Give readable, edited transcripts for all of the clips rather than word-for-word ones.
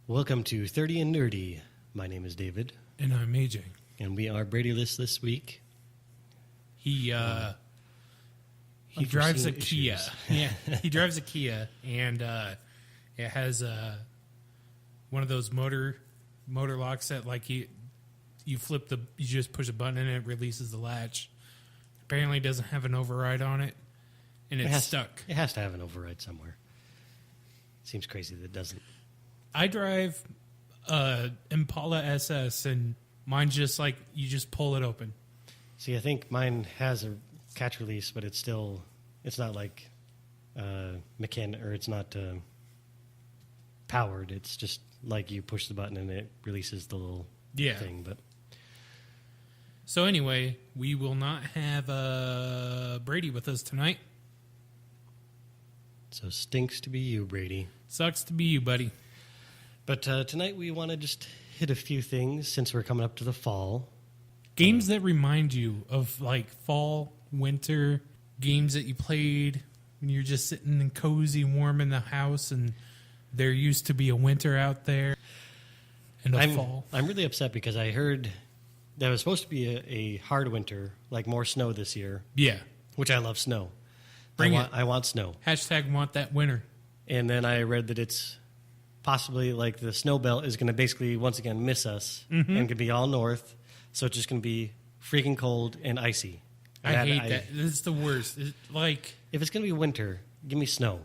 Welcome to 30 and Nerdy. My name is David. And I'm AJ. And we are Bradyless this week. He drives a Kia. Yeah, he drives a Kia, and it has one of those motor locks that like you just push a button and it releases the latch. Apparently, it doesn't have an override on it, and it's stuck. It has to have an override somewhere. Seems crazy that it doesn't. I drive Impala SS, and mine's just like you just pull it open. See, I think mine has a catch release, but it's not like it's not powered. It's just like you push the button and it releases the little thing. But so anyway, we will not have Brady with us tonight. So stinks to be you, Brady. Sucks to be you, buddy. But tonight we want to just hit a few things since we're coming up to the fall. Games that remind you of like fall, winter, games that you played when you're just sitting and cozy, warm in the house, and there used to be a winter out there and a fall. I'm really upset because I heard there was supposed to be a hard winter, like more snow this year. Yeah. Which I love snow. I want snow. # want that winter. And then I read that it's possibly like the snow belt is going to basically once again miss us and could be all north. So it's just going to be freaking cold and icy. I hate that. This is the worst. If it's going to be winter, give me snow.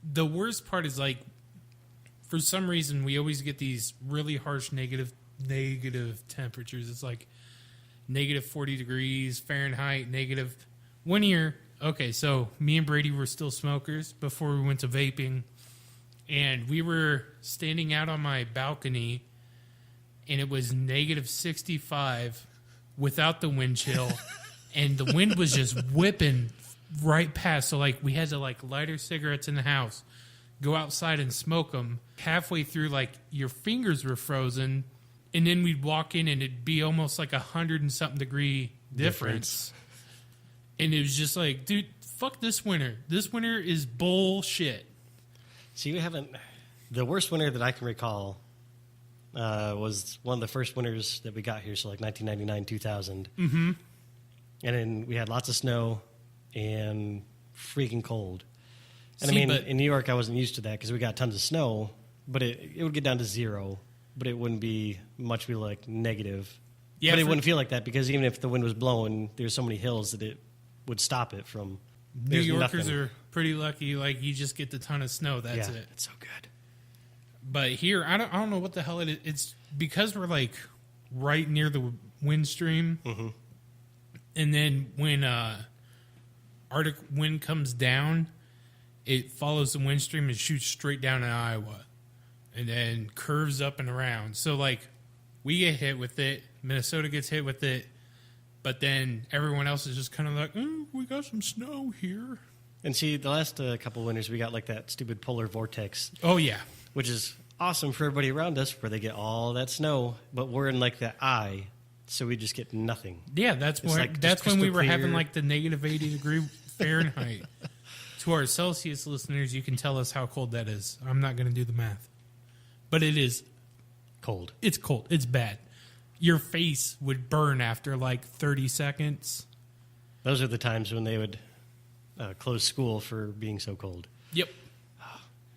The worst part is like, for some reason, we always get these really harsh negative temperatures. It's like negative 40 degrees Fahrenheit, negative. One year, okay, so me and Brady were still smokers before we went to vaping. And we were standing out on my balcony, and it was negative 65 without the wind chill, and the wind was just whipping right past. So, like, we had to, like, light our cigarettes in the house, go outside and smoke them. Halfway through, like, your fingers were frozen, and then we'd walk in, and it'd be almost like 100-and-something degree difference. And it was just like, dude, fuck this winter. This winter is bullshit. See, we haven't. The worst winter that I can recall was one of the first winters that we got here, so like 1999, 2000. Mm-hmm. And then we had lots of snow and freaking cold. And in New York, I wasn't used to that because we got tons of snow, but it would get down to 0, but it wouldn't be much like negative. Yeah, but it wouldn't feel like that because even if the wind was blowing, there's so many hills that it would stop it from. New Yorkers are pretty lucky. Like, you just get the ton of snow. That's it. It's so good. But here, I don't know what the hell it is. It's because we're, like, right near the wind stream. Mm-hmm. And then when Arctic wind comes down, it follows the wind stream and shoots straight down in Iowa. And then curves up and around. So, like, we get hit with it. Minnesota gets hit with it. But then everyone else is just kind of like, we got some snow here. And see, the last couple winters, we got like that stupid polar vortex. Oh, yeah. Which is awesome for everybody around us where they get all that snow. But we're in like the eye, so we just get nothing. Yeah, that's when we were having like the negative 80 degree Fahrenheit. To our Celsius listeners, you can tell us how cold that is. I'm not going to do the math. But it is cold. It's cold. It's bad. Your face would burn after like 30 seconds. Those are the times when they would close school for being so cold. Yep.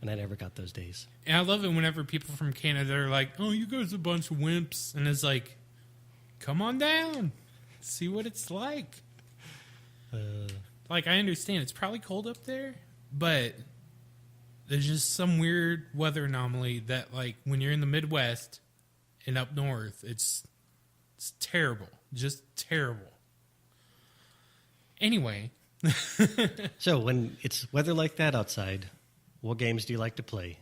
And I never got those days. And I love it whenever people from Canada are like, oh, you guys are a bunch of wimps. And it's like, come on down. See what it's like. Like, I understand it's probably cold up there, but there's just some weird weather anomaly that, like, when you're in the Midwest and up north, it's terrible. Just terrible. Anyway. So, when it's weather like that outside, what games do you like to play?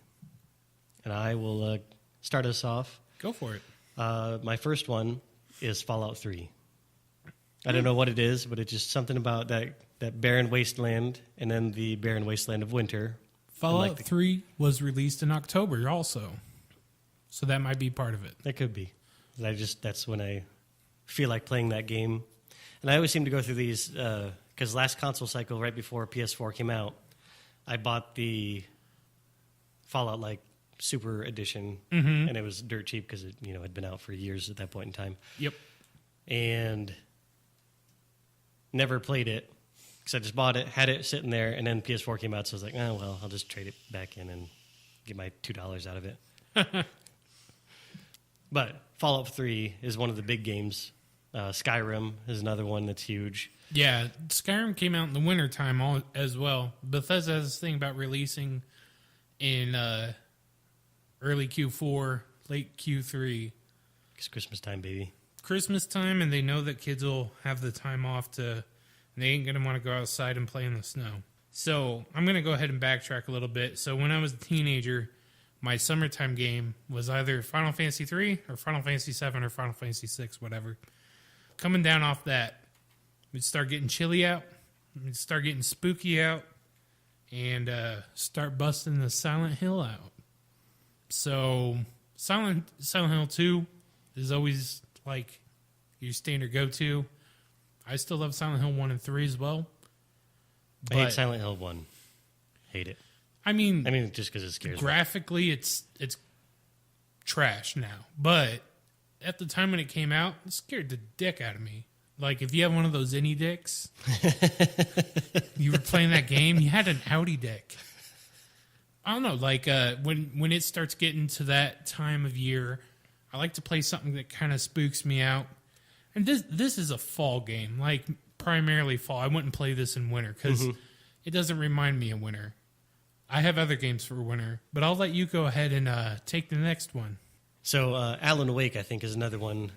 And I will start us off. Go for it. My first one is Fallout 3. I don't know what it is, but it's just something about that barren wasteland and then the barren wasteland of winter. Fallout 3 was released in October also. So that might be part of it. That could be. That's when I feel like playing that game. And I always seem to go through these, because last console cycle, right before PS4 came out, I bought the Fallout like Super Edition, and it was dirt cheap because it had been out for years at that point in time. Yep. And never played it because I just bought it, had it sitting there, and then PS4 came out, so I was like, oh, well, I'll just trade it back in and get my $2 out of it. But Fallout 3 is one of the big games. Skyrim is another one that's huge. Yeah, Skyrim came out in the wintertime as well. Bethesda has this thing about releasing in early Q4, late Q3. It's Christmas time, baby. Christmas time, and they know that kids will have the time off and they ain't going to want to go outside and play in the snow. So I'm going to go ahead and backtrack a little bit. So when I was a teenager, my summertime game was either Final Fantasy 3 or Final Fantasy 7 or Final Fantasy 6, whatever. Coming down off that, we'd start getting chilly out, we'd start getting spooky out, and start busting the Silent Hill out. So Silent Hill 2 is always like your standard go-to. I still love Silent Hill 1 and 3 as well. I hate Silent Hill 1. Hate it. I mean, just because it scares graphically, me. it's trash now. But at the time when it came out, it scared the dick out of me. Like, if you have one of those innie dicks, you were playing that game, you had an Audi dick. I don't know, like, when it starts getting to that time of year, I like to play something that kind of spooks me out. And this is a fall game, like, primarily fall. I wouldn't play this in winter, because it doesn't remind me of winter. I have other games for winter, but I'll let you go ahead and take the next one. So, Alan Wake, I think, is another one,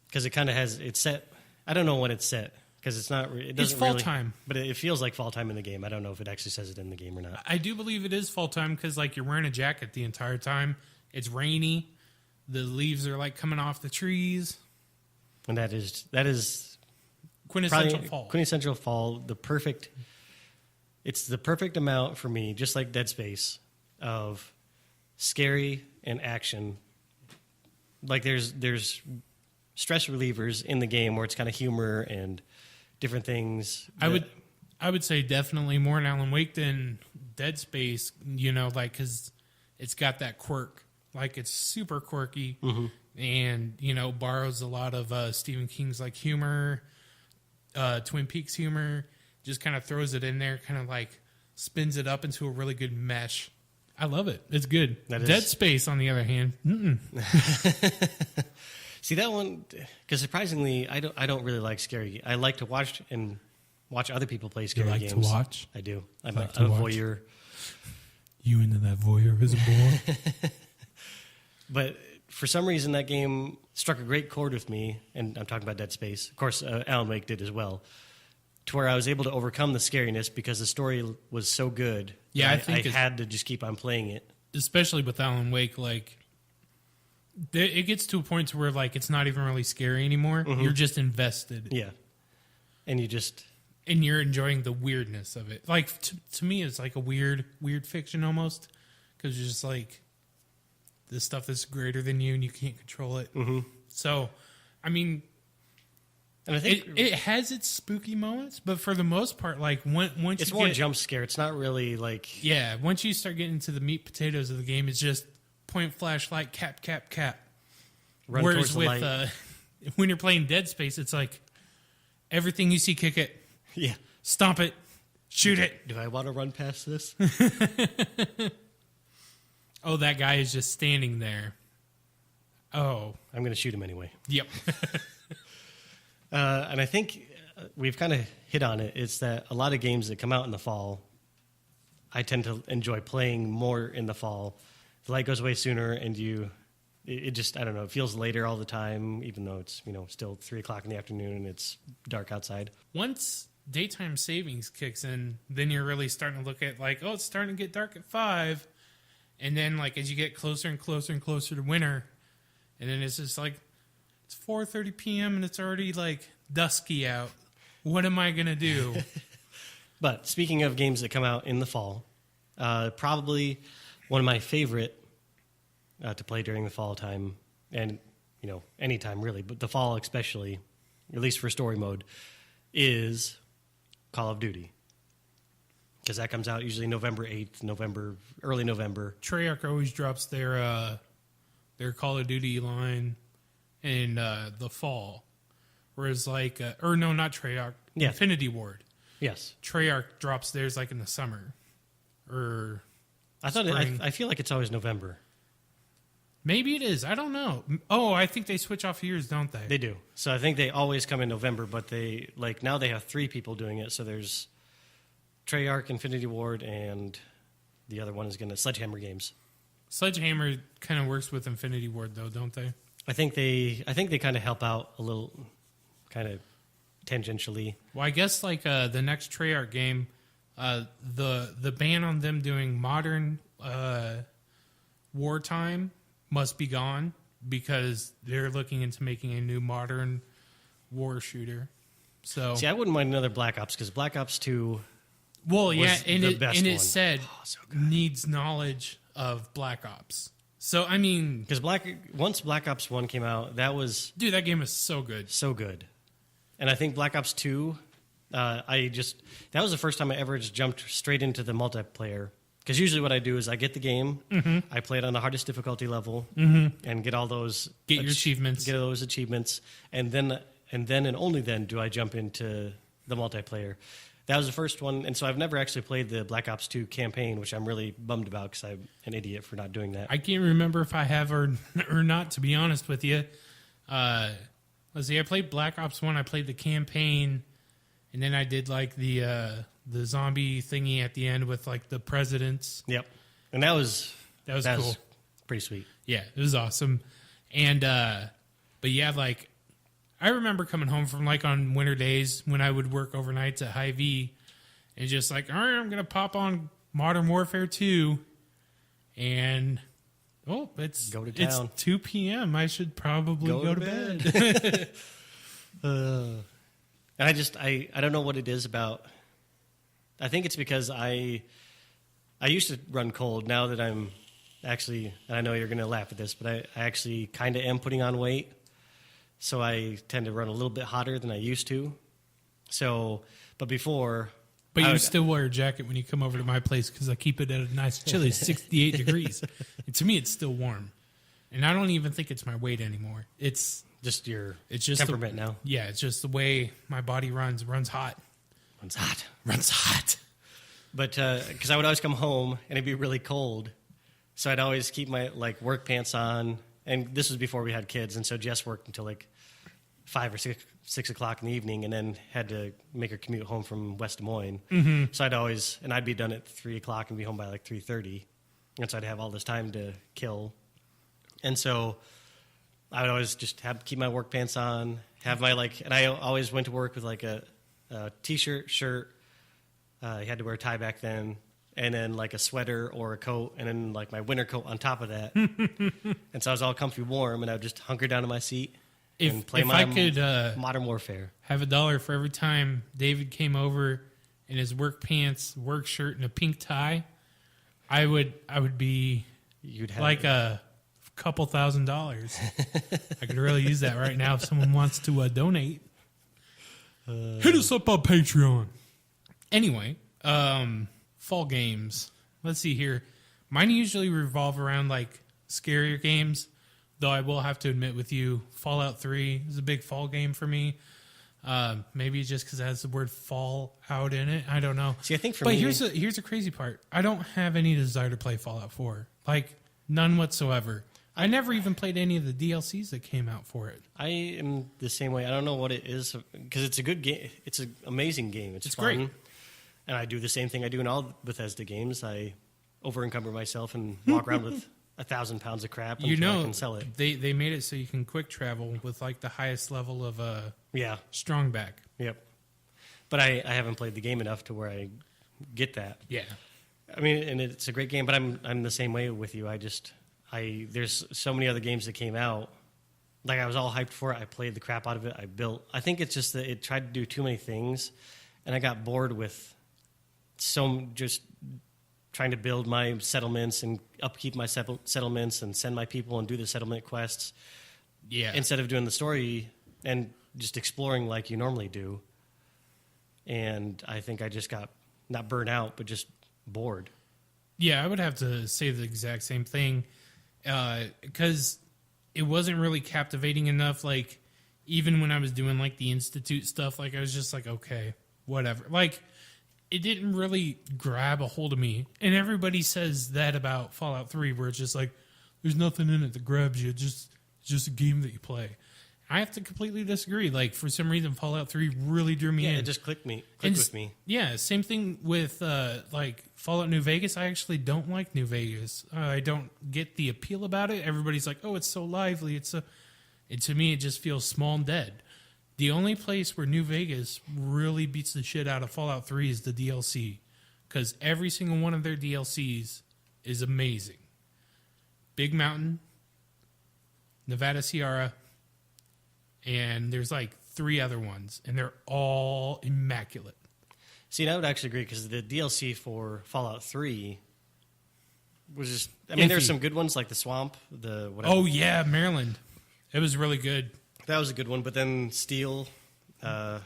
because it kind of has, it's set, I don't know when it's set, because it's not, it doesn't it's fall really, time. But it feels like fall time in the game. I don't know if it actually says it in the game or not. I do believe it is fall time, because, like, you're wearing a jacket the entire time. It's rainy. The leaves are, like, coming off the trees. And that is quintessential fall. Quintessential fall, it's the perfect amount for me, just like Dead Space, of scary and action. Like there's stress relievers in the game where it's kind of humor and different things. I would say definitely more in Alan Wake than Dead Space, like, because it's got that quirk. Like, it's super quirky and, borrows a lot of Stephen King's, like, humor, Twin Peaks humor, just kind of throws it in there, kind of, like, spins it up into a really good mesh. I love it. It's good. Dead Space, on the other hand, See, that one, because surprisingly, I don't really like scary. I like to watch other people play scary games. You like to watch? I do. I'm a voyeur. You into that voyeurism, boy? But for some reason, that game struck a great chord with me, and I'm talking about Dead Space. Of course, Alan Wake did as well, to where I was able to overcome the scariness because the story was so good. Yeah, I think I had to just keep on playing it. Especially with Alan Wake, like, it gets to a point to where, like, it's not even really scary anymore. You're just invested. Yeah. And you're enjoying the weirdness of it. Like, to me, it's like a weird fiction almost, because you're just like, this stuff is greater than you and you can't control it. So, I mean, and I think it has its spooky moments, but for the most part, like, once it's more jump scare. It's not really like... Yeah, once you start getting into the meat potatoes of the game, it's just point, flashlight, cap. Run Whereas towards the with light. when you're playing Dead Space, it's like, everything you see, kick it. Yeah. Stomp it. Shoot it. Do I want to run past this? Oh, that guy is just standing there. Oh. I'm going to shoot him anyway. Yep. And I think we've kind of hit on it. It's that a lot of games that come out in the fall, I tend to enjoy playing more in the fall. The light goes away sooner, and it just, I don't know, it feels later all the time, even though it's, still 3 o'clock in the afternoon and it's dark outside. Once daytime savings kicks in, then you're really starting to look at, like, oh, it's starting to get dark at 5. And then, like, as you get closer and closer and closer to winter, and then it's just like, it's 4:30 p.m. and it's already, like, dusky out. What am I going to do? But speaking of games that come out in the fall, probably one of my favorite to play during the fall time, and, anytime really, but the fall especially, at least for story mode, is Call of Duty. because that comes out usually November 8th, early November. Treyarch always drops their Call of Duty line in the fall, whereas not Treyarch, Yeah. Infinity Ward. Yes, Treyarch drops theirs like in the summer, or I thought spring. I feel like it's always November. Maybe it is. I don't know. Oh, I think they switch off years, don't they? They do. So I think they always come in November, but now they have 3 people doing it. So there's Treyarch, Infinity Ward, and the other one is going to Sledgehammer Games. Sledgehammer kind of works with Infinity Ward, though, don't they? I think they kind of help out a little, kind of tangentially. Well, I guess the next Treyarch game, the ban on them doing modern wartime must be gone because they're looking into making a new modern war shooter. So, see, I wouldn't mind another Black Ops because Black Ops 2. Well, was yeah, and the best it one. said so good. needs knowledge of Black Ops. So I mean, Because once Black Ops 1 came out, that was dude, that game is so good. so good. And I think Black Ops 2, that was the first time I ever just jumped straight into the multiplayer. Because usually what I do is I get the game, I play it on the hardest difficulty level, and get all those... Get your achievements. Get those achievements, and then and only then do I jump into the multiplayer. That was the first one, and so I've never actually played the Black Ops 2 campaign, which I'm really bummed about because I'm an idiot for not doing that. I can't remember if I have or not, to be honest with you. Let's see, I played Black Ops 1, I played the campaign, and then I did the zombie thingy at the end with the presidents. Yep, and that was cool. Pretty sweet. Yeah, it was awesome. And but yeah, I remember coming home from on winter days when I would work overnights at Hy-Vee and just all right, I'm gonna pop on Modern Warfare 2 and it's Go to town. It's 2 p.m. I should probably go to bed. And I don't know what it is about. I think it's because I used to run cold. Now that I'm actually, and I know you're going to laugh at this, but I actually kind of am putting on weight. So I tend to run a little bit hotter than I used to. So, but before... But you still wear a jacket when you come over to my place because I keep it at a nice chilly 68 degrees. And to me, it's still warm. And I don't even think it's my weight anymore. It's just your just temperament now. Yeah, it's just the way my body runs. Runs hot. Runs hot. But because I would always come home and it'd be really cold. So I'd always keep my work pants on. And this was before we had kids. And so Jess worked until 5 or 6 o'clock in the evening, and then had to make her commute home from West Des Moines. Mm-hmm. So I'd be done at 3 o'clock and be home by 3:30, and so I'd have all this time to kill. And so I would always just keep my work pants on, have my and I always went to work with a t-shirt, shirt. I had to wear a tie back then, and then a sweater or a coat, and then my winter coat on top of that. And so I was all comfy warm, and I would just hunker down in my seat. And play I could Modern Warfare. Have $1 for every time David came over in his work pants, work shirt, and a pink tie, I would be You'd have a couple $1,000s. I could really use that right now if someone wants to donate. Hit us up on Patreon. Anyway, fall games. Let's see here. Mine usually revolve around scarier games. Though I will have to admit with you, Fallout 3 is a big fall game for me. Maybe just because it has the word fall out in it. I don't know. See, I think me... But here's the crazy part. I don't have any desire to play Fallout 4. None whatsoever. I never even played any of the DLCs that came out for it. I am the same way. I don't know what it is, because it's a good game. It's an amazing game. It's fun. Great. And I do the same thing I do in all Bethesda games. I over-encumber myself and walk around with 1,000 pounds of crap until I can sell it. They made it so you can quick travel with the highest level of strong back. Yep. But I haven't played the game enough to where I get that. Yeah. I mean, and it's a great game, but I'm the same way with you. There's so many other games that came out. I was all hyped for it. I played the crap out of it. I think it's just that it tried to do too many things, and I got bored with just trying to build my settlements and upkeep my settlements and send my people and do the settlement quests. Yeah. Instead of doing the story and just exploring like you normally do. And I think I just got not burn out, but just bored. Yeah, I would have to say the exact same thing because it wasn't really captivating enough. Like, even when I was doing, like, the Institute stuff, like, I was just like, okay, whatever. Like, it didn't really grab a hold of me. And everybody says that about Fallout 3, where it's just like, there's nothing in it that grabs you. It's just a game that you play. I have to completely disagree. Like, for some reason, Fallout 3 really drew me in. Yeah, it just clicked with me. Yeah, same thing with, like, Fallout New Vegas. I actually don't like New Vegas. I don't get the appeal about it. Everybody's like, oh, it's so lively. And to me, it just feels small and dead. The only place where New Vegas really beats the shit out of Fallout 3 is the DLC. Because every single one of their DLCs is amazing. Big Mountain, Nevada Sierra, and there's like 3 other ones, and they're all immaculate. See, and I would actually agree, because the DLC for Fallout 3 was just... I mean, there's some good ones, like the Swamp, the whatever. Oh, yeah, Maryland. It was really good. That was a good one, but then Steel... where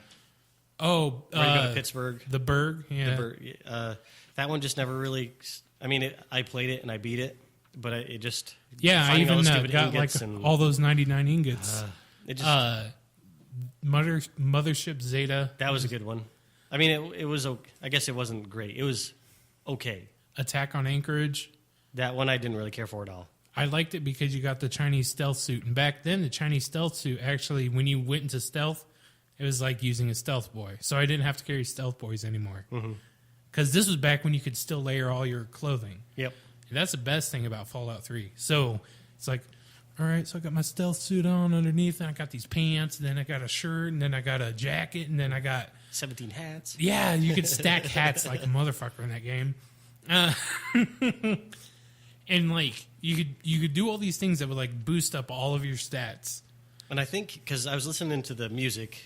you go to Pittsburgh. The Berg, yeah. That one just never really... I mean, I played it and I beat it, but it just... Yeah, I even got like all those 99 ingots. It just... Mothership Zeta. That was a good one. I mean, it was... I guess it wasn't great. It was okay. Attack on Anchorage. That one I didn't really care for at all. I liked it because you got the Chinese stealth suit. And back then, the Chinese stealth suit, actually, when you went into stealth, it was like using a stealth boy. So I didn't have to carry stealth boys anymore. Because this was back when you could still layer all your clothing. Yep. And that's the best thing about Fallout 3. So it's like, all right, so I got my stealth suit on underneath, and I got these pants, and then I got a shirt, and then I got a jacket, and then I got... 17 hats. Yeah, you could stack hats like a motherfucker in that game. And, like, you could do all these things that would, like, boost up all of your stats. And I think, because I was listening to the music,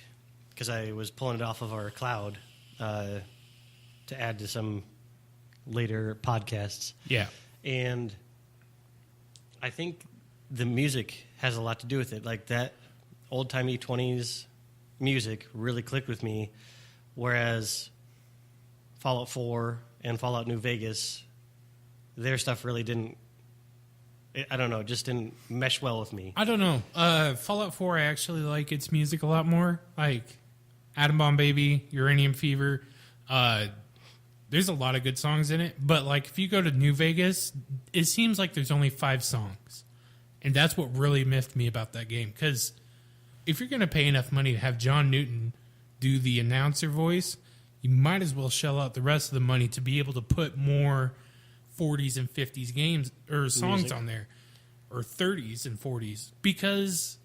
because I was pulling it off of our cloud to add to some later podcasts. Yeah. And I think the music has a lot to do with it. Like, that old-timey 20s music really clicked with me, whereas Fallout 4 and Fallout New Vegas, their stuff really didn't, I don't know, just didn't mesh well with me. I don't know. Fallout 4, I actually like its music a lot more. Like Atom Bomb Baby, Uranium Fever. There's a lot of good songs in it. But like if you go to New Vegas, it seems like there's only 5 songs. And that's what really miffed me about that game. Because if you're going to pay enough money to have John Newton do the announcer voice, you might as well shell out the rest of the money to be able to put more 40s and 50s games or songs on there, or 30s and 40s, because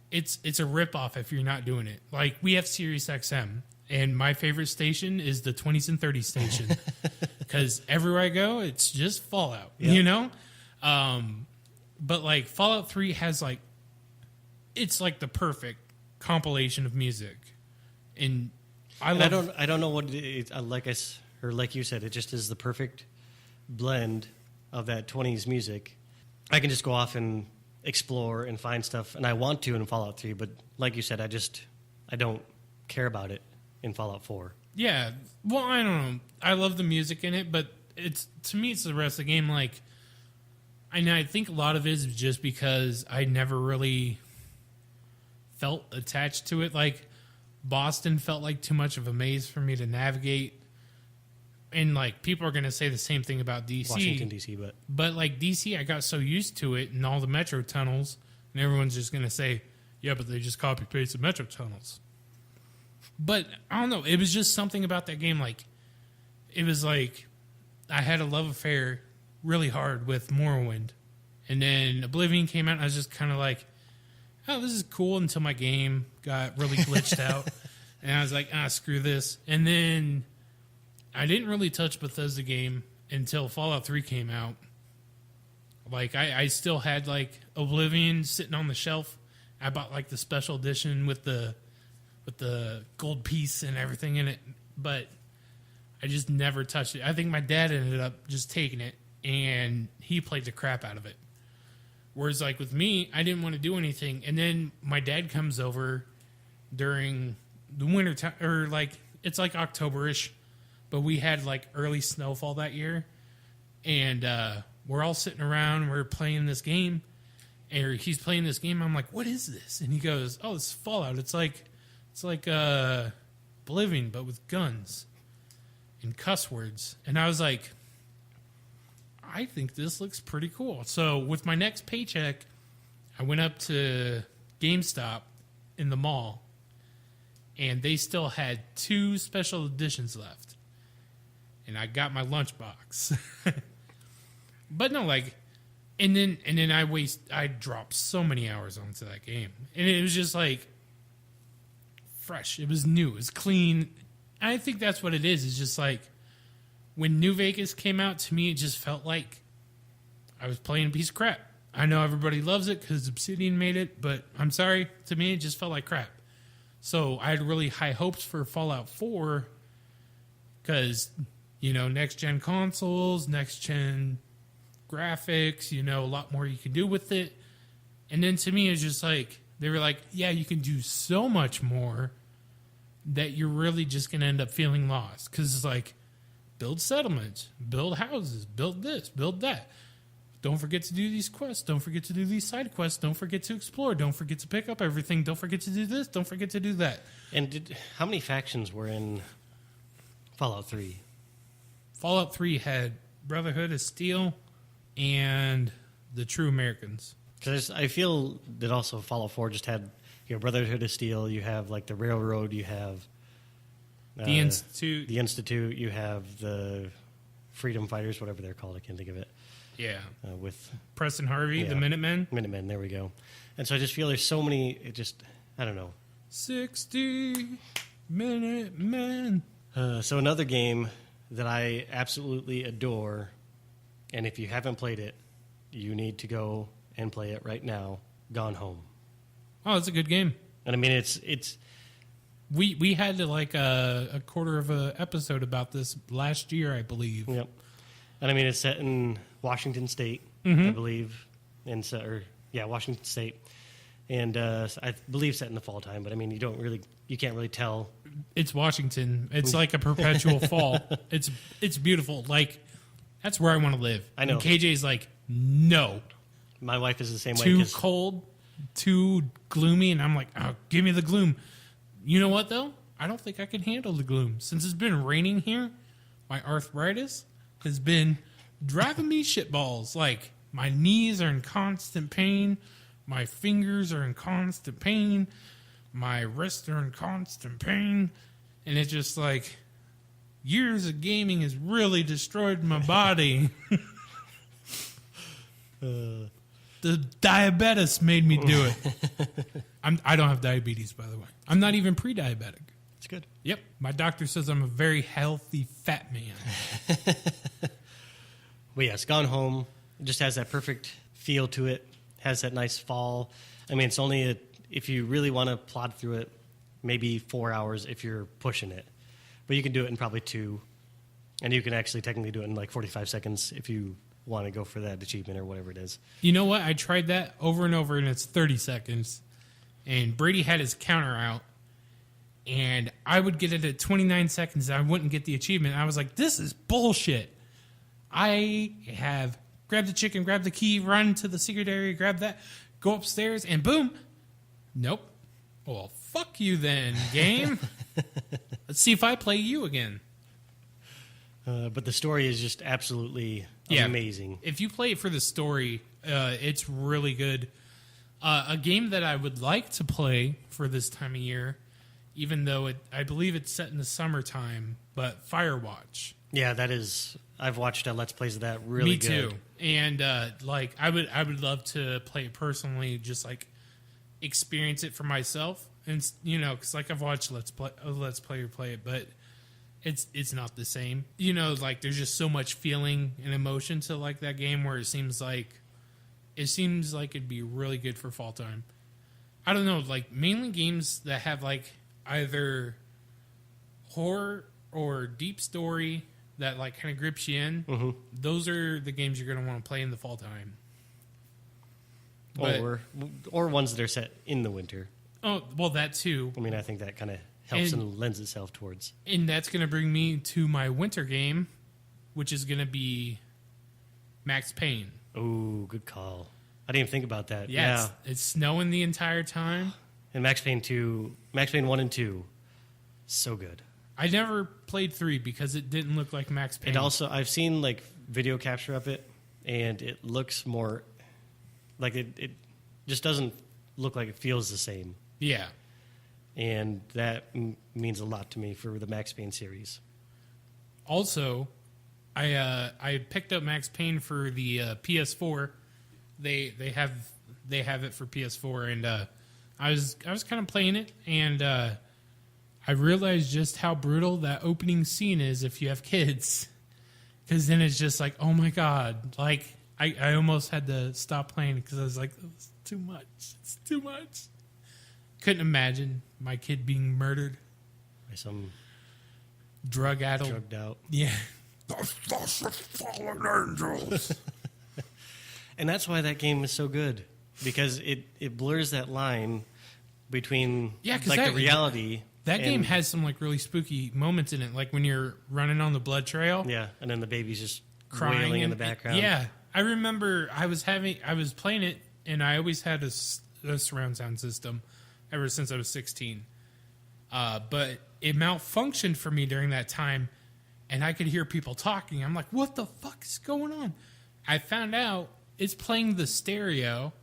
it's a ripoff if you're not doing it. Like, we have Sirius XM, and my favorite station is the 20s and 30s station, because everywhere I go, it's just Fallout, you know? But like Fallout 3 has like, it's like the perfect compilation of music, and I don't know what it, like you said, it just is the perfect blend of that 20s music. I can just go off and explore and find stuff, and I want to in Fallout 3, but like you said, I don't care about it in Fallout 4. Yeah, well, I don't know. I love the music in it, but to me, it's the rest of the game. Like, I think a lot of it is just because I never really felt attached to it. Like, Boston felt like too much of a maze for me to navigate. And, like, people are going to say the same thing about D.C. Washington, D.C., But, like, D.C., I got so used to it and all the metro tunnels, and everyone's just going to say, yeah, but they just copy-pasted metro tunnels. But, I don't know. It was just something about that game. Like, it was like I had a love affair really hard with Morrowind. And then Oblivion came out, and I was just kind of like, oh, this is cool, until my game got really glitched out. And I was like, screw this. And then I didn't really touch Bethesda game until Fallout 3 came out. Like, I still had, like, Oblivion sitting on the shelf. I bought, like, the special edition with the gold piece and everything in it. But I just never touched it. I think my dad ended up just taking it, and he played the crap out of it. Whereas, like, with me, I didn't want to do anything. And then my dad comes over during the winter time, or, like, it's like October-ish. but we had like early snowfall that year, and we're all sitting around. We're playing this game, and he's playing this game. I'm like, "What is this?" And he goes, "Oh, it's Fallout. It's like Oblivion, but with guns and cuss words." And I was like, I think this looks pretty cool. So with my next paycheck, I went up to GameStop in the mall, and they still had 2 special editions left. And I got my lunchbox. But no, like, and then I dropped so many hours onto that game. And it was just like fresh. It was new. It was clean. I think that's what it is. It's just like when New Vegas came out, to me, it just felt like I was playing a piece of crap. I know everybody loves it because Obsidian made it, but I'm sorry. To me, it just felt like crap. So I had really high hopes for Fallout 4 because, next-gen consoles, next-gen graphics, a lot more you can do with it. And then to me, it's just like, they were like, yeah, you can do so much more that you're really just going to end up feeling lost. Because it's like, build settlements, build houses, build this, build that. Don't forget to do these quests. Don't forget to do these side quests. Don't forget to explore. Don't forget to pick up everything. Don't forget to do this. Don't forget to do that. And how many factions were in Fallout 3? Fallout 3 had Brotherhood of Steel and the True Americans. Because I feel that also Fallout 4 just had Brotherhood of Steel. You have like the Railroad. You have the Institute. The Institute. You have the Freedom Fighters, whatever they're called. I can't think of it. Yeah. With Preston Harvey, the Minutemen. Minutemen, there we go. And so I just feel there's so many, I don't know. 60 Minutemen. So another game that I absolutely adore, and if you haven't played it, you need to go and play it right now, Gone Home. Oh, it's a good game. And I mean, it's We had like a quarter of an episode about this last year, I believe. Yep. And I mean, it's set in Washington State, I believe, Washington State, and I believe set in the fall time. But I mean, you can't really tell. It's Washington. It's like a perpetual fall. It's beautiful. Like that's where I want to live. I know. And KJ's like, no, my wife is the same way. Too cold, too gloomy, and I'm like, oh, give me the gloom. You know what though? I don't think I can handle the gloom since it's been raining here. My arthritis has been driving me shitballs. Like, my knees are in constant pain. My fingers are in constant pain. My wrists are in constant pain. And it's just like, years of gaming has really destroyed my body. The diabetes made me do it. I don't have diabetes, by the way. I'm not even pre-diabetic. It's good. Yep. My doctor says I'm a very healthy fat man. Well, yes, Gone Home. It just has that perfect feel to it. Has that nice fall. I mean, it's only if you really want to plod through it, maybe 4 hours if you're pushing it. But you can do it in probably 2. And you can actually technically do it in like 45 seconds if you want to go for that achievement or whatever it is. You know what? I tried that over and over, and it's 30 seconds. And Brady had his counter out, and I would get it at 29 seconds, and I wouldn't get the achievement. I was like, this is bullshit. I have grabbed the chicken, grabbed the key, run to the secret area, grab that, go upstairs, and boom. Nope. Well, fuck you then, game. Let's see if I play you again. But the story is just absolutely amazing. If you play it for the story, it's really good. A game that I would like to play for this time of year, even though I believe it's set in the summertime, but Firewatch. Yeah, that is. I've watched Let's Plays of that. Really good. Me too. And I would love to play it personally, just like experience it for myself, and because like I've watched Let's Player play it, but it's not the same. Like there's just so much feeling and emotion to like that game where it seems like it'd be really good for fall time. I don't know, like mainly games that have like either horror or deep story that like kind of grips you in. Mm-hmm. Those are the games you're going to want to play in the fall time. Or ones that are set in the winter. Oh, well, that too. I mean, I think that kind of helps and lends itself towards. And that's going to bring me to my winter game, which is going to be Max Payne. Oh, good call. I didn't even think about that. Yeah. It's snowing the entire time. And Max Payne 1 and 2, so good. I never played 3 because it didn't look like Max Payne. It also, I've seen like video capture of it, and it looks more like it just doesn't look like it feels the same. Yeah. And that means a lot to me for the Max Payne series. Also, I picked up Max Payne for the PS4. They have it for PS4, and I was kind of playing it, and I realized just how brutal that opening scene is if you have kids, because then it's just like, oh my god, like I almost had to stop playing because I was like, it's too much. It's too much. Couldn't imagine my kid being murdered By some drugged out. Yeah. The fallen angels. And that's why that game is so good, because it blurs that line between the reality. That game has some like really spooky moments in it, like when you're running on the blood trail. Yeah, and then the baby's just crying wailing in the background. Yeah, I remember I was playing it, and I always had a surround sound system ever since I was 16. But it malfunctioned for me during that time, and I could hear people talking. I'm like, what the fuck is going on? I found out it's playing the stereo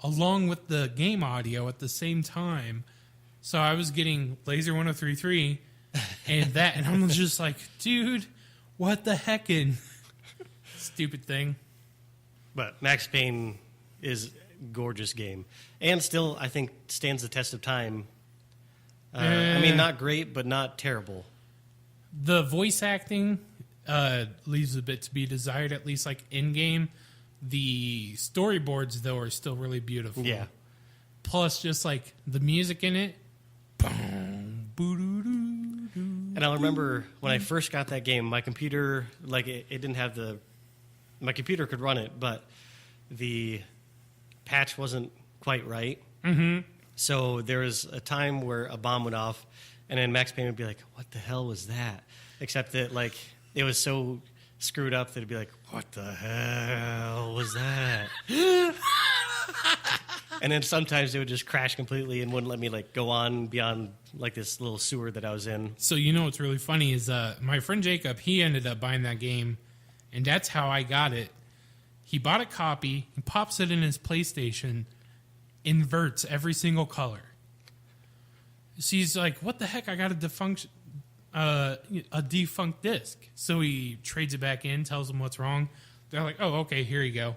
along with the game audio at the same time. So I was getting Laser 103.3 and that, and I'm just like, dude, what the heckin'? Stupid thing. But Max Payne is a gorgeous game. And still, I think, stands the test of time. I mean, not great, but not terrible. The voice acting leaves a bit to be desired, at least like in-game. The storyboards, though, are still really beautiful. Yeah. Plus, just like the music in it. And I remember when I first got that game, my computer, like, it didn't have my computer could run it, but the patch wasn't quite right. Mm-hmm. So there was a time where a bomb went off, and then Max Payne would be like, what the hell was that? Except that, like, it was so screwed up that it'd be like, what the hell was that? And then sometimes it would just crash completely and wouldn't let me, like, go on beyond, like, this little sewer that I was in. So, you know what's really funny is my friend Jacob, he ended up buying that game, and that's how I got it. He bought a copy, he pops it in his PlayStation, inverts every single color. So he's like, what the heck, I got a defunct disc. So he trades it back in, tells them what's wrong. They're like, oh, okay, here you go.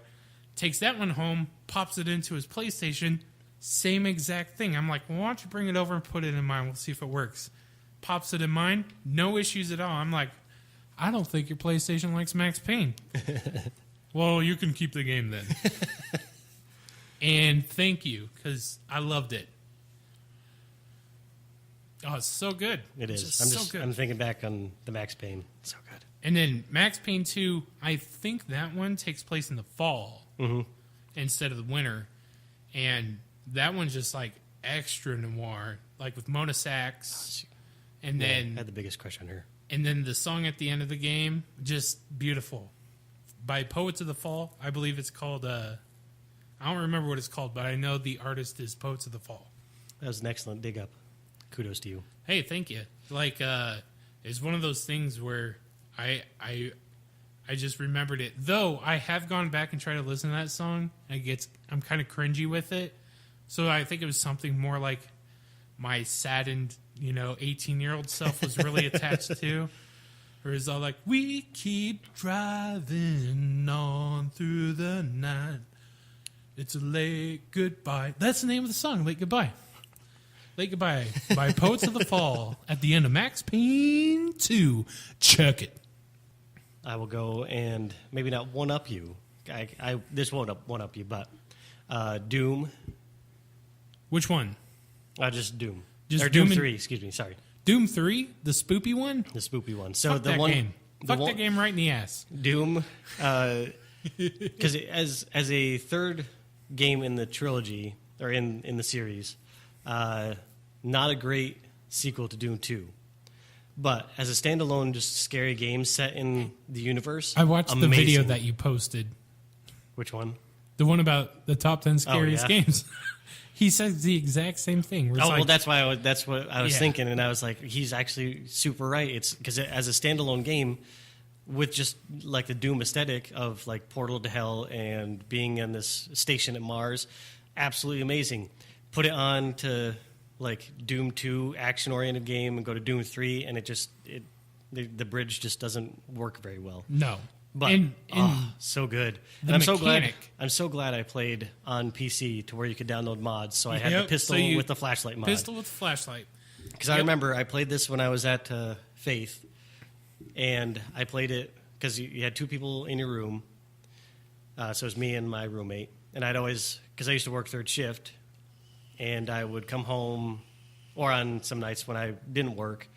Takes that one home, pops it into his PlayStation, same exact thing. I'm like, well, why don't you bring it over and put it in mine? We'll see if it works. Pops it in mine, no issues at all. I'm like, I don't think your PlayStation likes Max Payne. Well, you can keep the game then. And thank you, because I loved it. Oh, it's so good. It is. So good. I'm thinking back on the Max Payne. So good. And then Max Payne 2, I think that one takes place in the fall instead of the winter. And that one's just like extra noir, like with Mona Sachs. And then I had the biggest crush on her. And then the song at the end of the game, just beautiful. By Poets of the Fall, I believe it's called, I don't remember what it's called, but I know the artist is Poets of the Fall. That was an excellent dig up. Kudos to you. Hey, thank you. Like, it's one of those things where I just remembered it. Though I have gone back and tried to listen to that song, I'm kind of cringy with it. So I think it was something more like my saddened, 18-year-old self was really attached to. Where it's all like, we keep driving on through the night. It's a late goodbye. That's the name of the song, Late Goodbye. Late Goodbye by Poets of the Fall at the end of Max Payne 2. Check it. I will go and maybe not one-up you. This won't one-up you, but Doom. Which one? Just Doom. Just or Doom 3, excuse me, sorry. Doom 3? The spoopy one? The spoopy one. So Fuck the that one game. Fuck that game right in the ass. Doom, because as a third game in the trilogy, or in the series, not a great sequel to Doom 2. But as a standalone, just scary game set in the universe, I watched the video that you posted. Which one? The one about the top 10 scariest games. He says the exact same thing. Well, that's why that's what I was thinking, and I was like, he's actually super right. It's because as a standalone game, with just like the Doom aesthetic of like Portal to Hell and being in this station at Mars, absolutely amazing. Put it on to like Doom 2 action-oriented game and go to Doom 3, and the bridge just doesn't work very well. No. But so good. And I'm so glad I played on PC to where you could download mods. So I had the pistol with the flashlight mod. Pistol with the flashlight. Because I remember I played this when I was at Faith, and I played it because you had two people in your room. So it was me and my roommate. And I'd always, because I used to work third shift, and I would come home, or on some nights when I didn't work,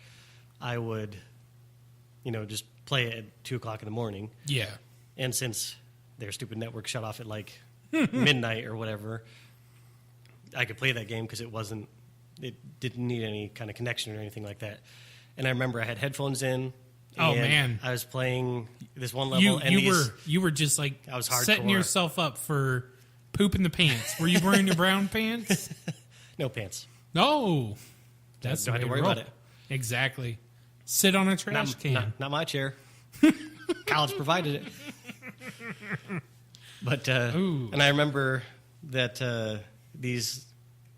I would, just play it at 2 o'clock in the morning. Yeah. And since their stupid network shut off at like midnight or whatever, I could play that game because it didn't need any kind of connection or anything like that. And I remember I had headphones in. Oh man! I was playing this one level, you were just like I was hardcore. Setting yourself up for pooping the pants. Were you wearing your brown pants? No pants. No, that's don't have to worry about it. Exactly. Sit on a trash can. Not my chair. College provided it. But and I remember that these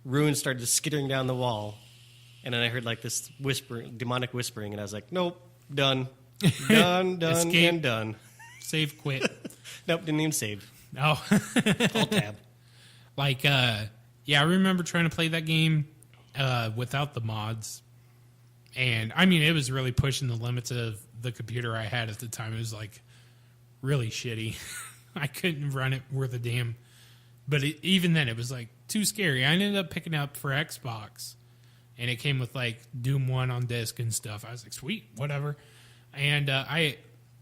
runes started skittering down the wall, and then I heard like this demonic whispering, and I was like, "Nope, done, Escape. and done." Save, quit. Nope, didn't even save. Oh, Alt tab. Like, I remember trying to play that game without the mods. And, I mean, it was really pushing the limits of the computer I had at the time. It was, like, really shitty. I couldn't run it worth a damn. But even then, it was, like, too scary. I ended up picking it up for Xbox. And it came with, like, Doom 1 on disc and stuff. I was like, sweet, whatever. And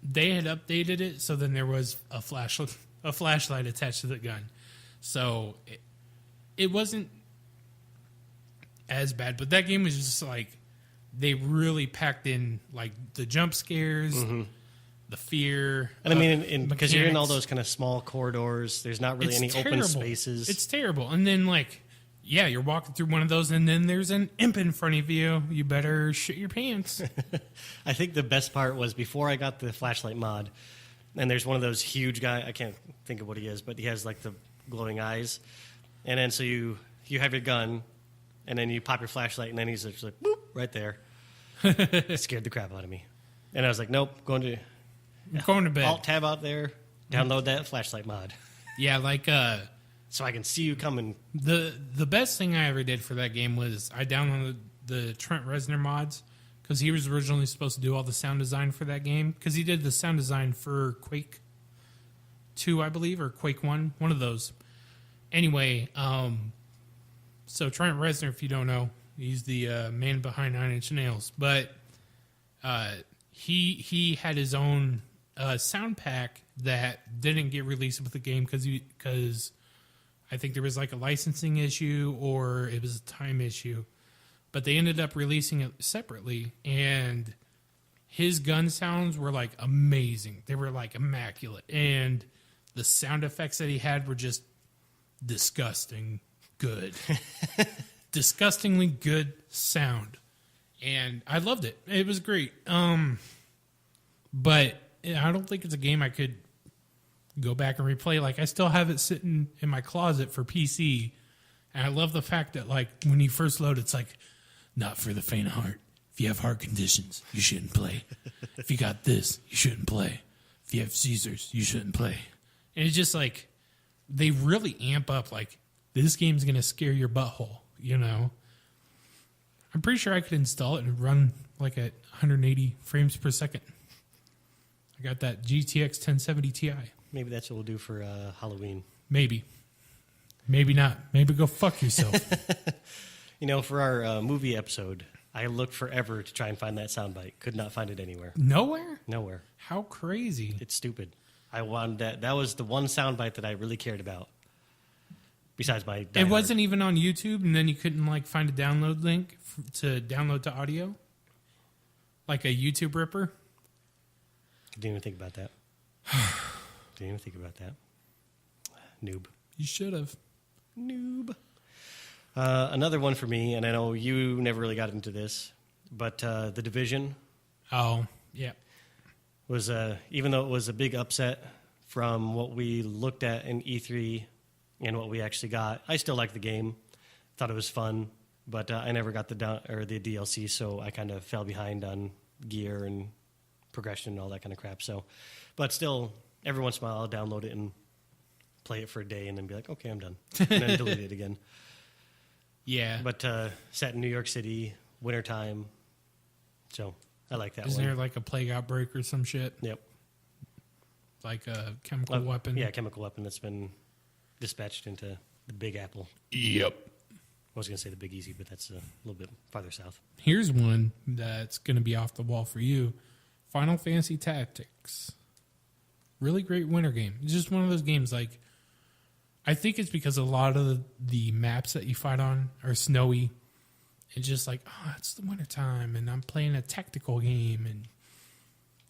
they had updated it, so then there was a flashlight attached to the gun. So it wasn't as bad. But that game was just, like... They really packed in like the jump scares, the fear, and I mean, because you're in all those kind of small corridors. There's not really any open spaces. It's terrible. And then like, you're walking through one of those, and then there's an imp in front of you. You better shit your pants. I think the best part was before I got the flashlight mod, and there's one of those huge guy. I can't think of what he is, but he has like the glowing eyes, and then so you have your gun, and then you pop your flashlight, and then he's just like boop right there. It scared the crap out of me. And I was like, nope, going to bed. Alt tab out there, download that flashlight mod. Yeah, like so I can see you coming. The best thing I ever did for that game was I downloaded the Trent Reznor mods because he was originally supposed to do all the sound design for that game because he did the sound design for Quake 2, I believe, or Quake 1, one of those. Anyway, so Trent Reznor, if you don't know, he's the man behind 9 Inch Nails. But he had his own sound pack that didn't get released with the game because I think there was like a licensing issue or it was a time issue. But they ended up releasing it separately, and his gun sounds were like amazing. They were like immaculate. And the sound effects that he had were just disgusting good. Disgustingly good sound, and I loved it. It was great. But I don't think it's a game I could go back and replay. Like I still have it sitting in my closet for PC, and I love the fact that like when you first load, it's like not for the faint of heart. If you have heart conditions, you shouldn't play. If you got this, you shouldn't play. If you have seizures, you shouldn't play. And it's just like they really amp up like this game's gonna scare your butthole. I'm pretty sure I could install it and run like at 180 frames per second. I got that GTX 1070 Ti. Maybe that's what we'll do for Halloween. Maybe. Maybe not. Maybe go fuck yourself. For our movie episode, I looked forever to try and find that soundbite. Could not find it anywhere. Nowhere? Nowhere. How crazy. It's stupid. I wanted that. That was the one soundbite that I really cared about. Besides my diehard. It wasn't even on YouTube, and then you couldn't like find a download link to download to audio, like a YouTube ripper. Didn't even think about that. Didn't even think about that. Noob. You should have. Noob. Another one for me, and I know you never really got into this, but The Division. Oh, yeah. Was even though it was a big upset from what we looked at in E3 and what we actually got, I still liked the game. Thought it was fun, but I never got the DLC, so I kind of fell behind on gear and progression and all that kind of crap. So, but still, every once in a while, I'll download it and play it for a day, and then be like, okay, I'm done, and then delete it again. Yeah, but set in New York City, wintertime, so I like that. Isn't there like a plague outbreak or some shit? Yep. Like a chemical weapon? Yeah, chemical weapon that's been dispatched into the Big Apple. Yep. I was going to say the Big Easy, but that's a little bit farther south. Here's one that's going to be off the wall for you. Final Fantasy Tactics. Really great winter game. It's just one of those games, like, I think it's because a lot of the maps that you fight on are snowy. It's just like, oh, it's the wintertime, and I'm playing a tactical game.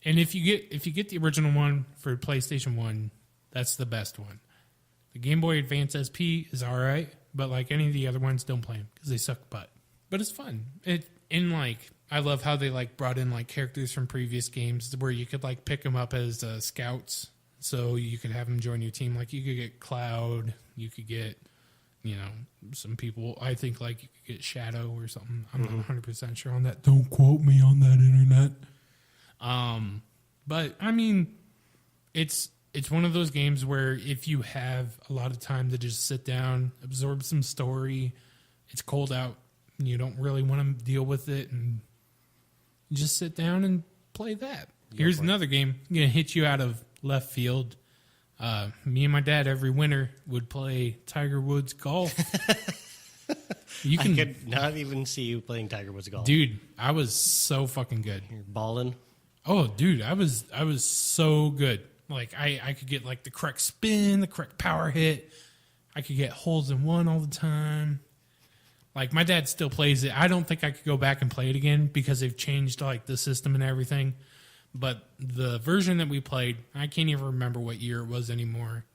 And if you get the original one for PlayStation 1, that's the best one. The Game Boy Advance SP is all right, but like any of the other ones, don't play them because they suck butt. But it's fun. I love how they like brought in like characters from previous games where you could like pick them up as scouts, so you could have them join your team. Like you could get Cloud, you could get, some people. I think like you could get Shadow or something. I'm not 100% sure on that. Don't quote me on that, internet. But I mean, it's one of those games where if you have a lot of time to just sit down, absorb some story, it's cold out, and you don't really want to deal with it, and just sit down and play that. Here's another game. I'm going to hit you out of left field. Me and my dad every winter would play Tiger Woods golf. I could not even see you playing Tiger Woods golf. Dude, I was so fucking good. You're balling. Oh, dude, I was so good. Like I could get like the correct spin, the correct power hit. I could get holes in one all the time. Like my dad still plays it. I don't think I could go back and play it again because they've changed like the system and everything. But the version that we played, I can't even remember what year it was anymore.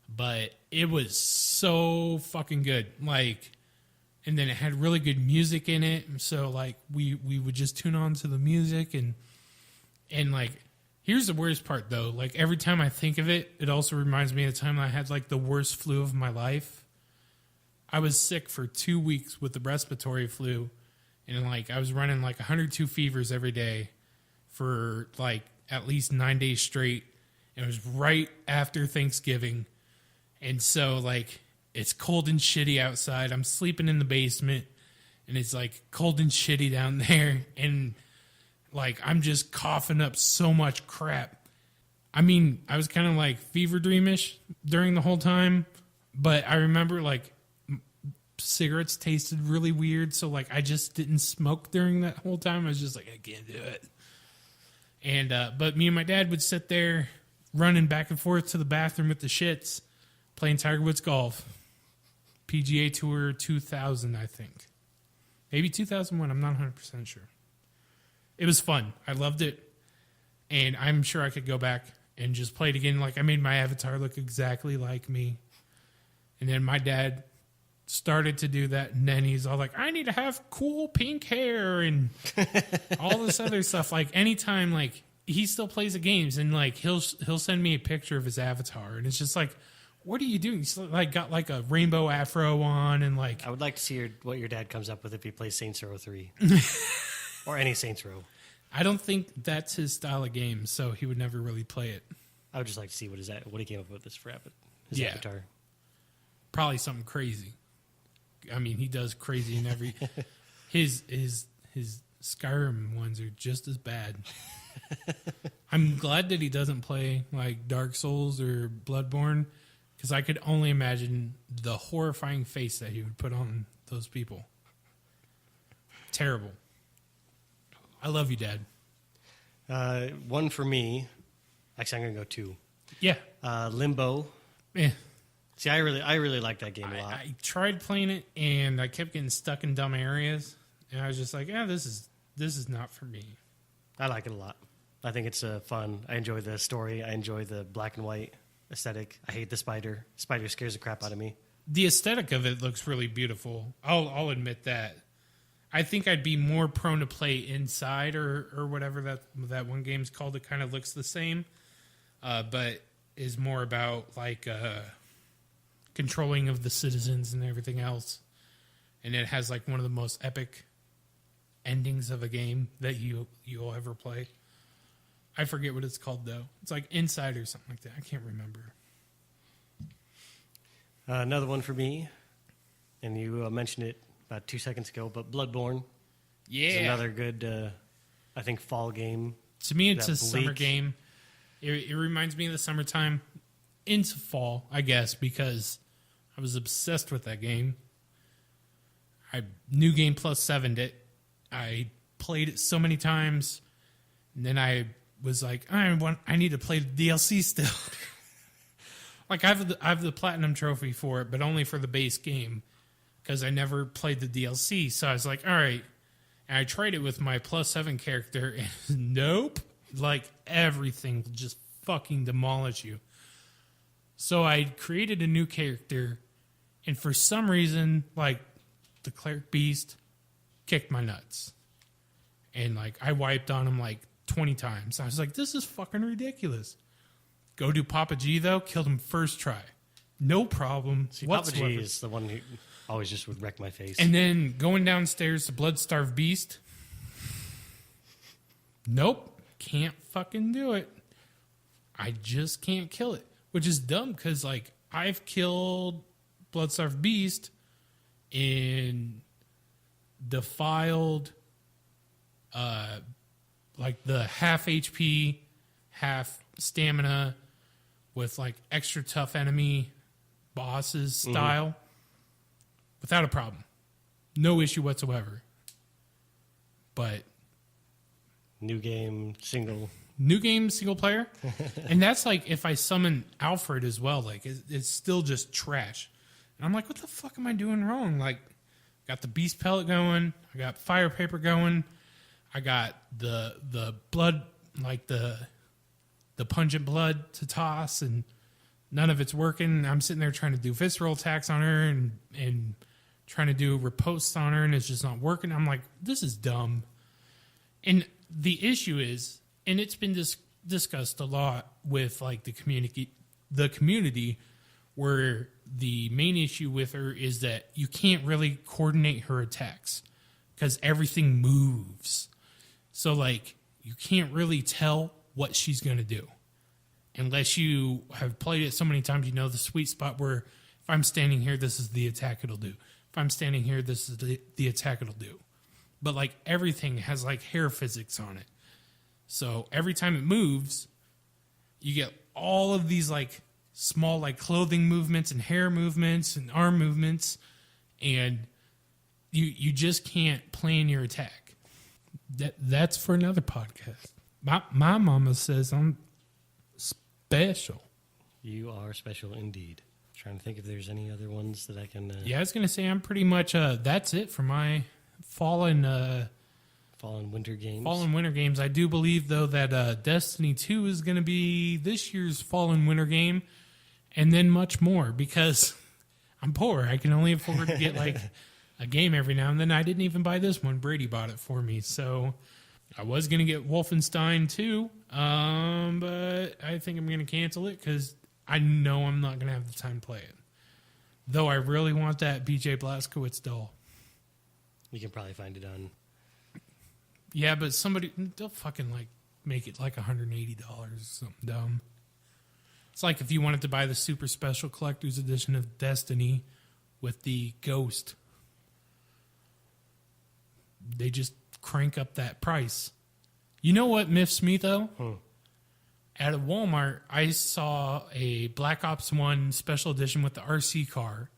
But it was so fucking good. Like, and then it had really good music in it. So like we would just tune on to the music and like, here's the worst part though. Like every time I think of it, it also reminds me of the time I had like the worst flu of my life. I was sick for 2 weeks with the respiratory flu, and like I was running like 102 fevers every day for like at least 9 days straight. And it was right after Thanksgiving. And so like it's cold and shitty outside. I'm sleeping in the basement, and it's like cold and shitty down there, and like I'm just coughing up so much crap. I mean, I was kind of like fever dreamish during the whole time, but I remember like cigarettes tasted really weird, so like I just didn't smoke during that whole time. I was just like, I can't do it. And but me and my dad would sit there running back and forth to the bathroom with the shits, playing Tiger Woods golf. PGA Tour 2000, I think. Maybe 2001, I'm not 100% sure. It was fun. I loved it. And I'm sure I could go back and just play it again. Like I made my avatar look exactly like me. And then my dad started to do that, and then he's all like, I need to have cool pink hair and all this other stuff. Like anytime, like he still plays the games, and like he'll send me a picture of his avatar, and it's just like, what are you doing? He's like got like a rainbow afro on, and like I would like to see what your dad comes up with if he plays Saints Row 3 or any Saints Row. I don't think that's his style of game, so he would never really play it. I would just like to see what he came up with his avatar. Probably something crazy. I mean, he does crazy in every. His Skyrim ones are just as bad. I'm glad that he doesn't play like Dark Souls or Bloodborne, because I could only imagine the horrifying face that he would put on those people. Terrible. I love you, Dad. One for me. Actually, I'm going to go two. Yeah. Limbo. Yeah. See, I really like that game a lot. I tried playing it, and I kept getting stuck in dumb areas, and I was just like, yeah, this is not for me. I like it a lot. I think it's fun. I enjoy the story. I enjoy the black and white aesthetic. I hate the spider. Spider scares the crap out of me. The aesthetic of it looks really beautiful. I'll admit that. I think I'd be more prone to play Inside or whatever that one game's called. It kind of looks the same, but is more about like controlling of the citizens and everything else. And it has like one of the most epic endings of a game that you'll ever play. I forget what it's called though. It's like Inside or something like that. I can't remember. Another one for me, and you mentioned it about 2 seconds ago, but Bloodborne. Yeah. Is another good, I think, fall game. To me, it's a summer game. It reminds me of the summertime into fall, I guess, because I was obsessed with that game. I New Game Plus 7'd it. I played it so many times, and then I was like, I need to play the DLC still. Like, I have the Platinum Trophy for it, but only for the base game, because I never played the DLC. So I was like, all right. And I tried it with my plus 7 character, and nope. Like, everything will just fucking demolish you. So I created a new character, and for some reason, like, the Cleric Beast kicked my nuts. And, like, I wiped on him, like, 20 times. I was like, this is fucking ridiculous. Go do Papa G, though. Killed him first try. No problem. See, Papa G is the one who always just would wreck my face. And then going downstairs to Bloodstarved Beast. Nope. Can't fucking do it. I just can't kill it. Which is dumb because, like, I've killed Bloodstarved Beast in defiled, like the half HP, half stamina with like extra tough enemy bosses style without a problem. No issue whatsoever. But new game single player. And that's like if I summon Alfred as well, like it's still just trash. And I'm like, what the fuck am I doing wrong? Like, got the beast pellet going, I got fire paper going, I got the blood, like the pungent blood to toss, and none of it's working. I'm sitting there trying to do visceral attacks on her and trying to do riposte on her, and it's just not working. I'm like, this is dumb. And the issue is, and it's been discussed a lot with like the community, where the main issue with her is that you can't really coordinate her attacks because everything moves. So like you can't really tell what she's going to do. Unless you have played it so many times, you know the sweet spot where if I'm standing here, this is the attack it'll do. If I'm standing here, this is the attack it'll do. But like everything has like hair physics on it. So every time it moves, you get all of these like small like clothing movements and hair movements and arm movements, and you just can't plan your attack. That's for another podcast. My mama says I'm special. You are special indeed. Trying to think if there's any other ones that I can... Yeah, I was going to say I'm pretty much... that's it for my fall and winter games. Fall and winter games. I do believe, though, that Destiny 2 is going to be this year's fall and winter game, and then much more, because I'm poor. I can only afford to get like a game every now and then. I didn't even buy this one. Brady bought it for me, so... I was going to get Wolfenstein 2, but I think I'm going to cancel it because I know I'm not going to have the time to play it. Though I really want that BJ Blazkowicz doll. You can probably find it on... Yeah, but they'll fucking like make it like $180 or something dumb. It's like if you wanted to buy the super special collector's edition of Destiny with the Ghost. They just crank up that price. You know what miffs me, though? At a Walmart, I saw a Black Ops 1 special edition with the RC car,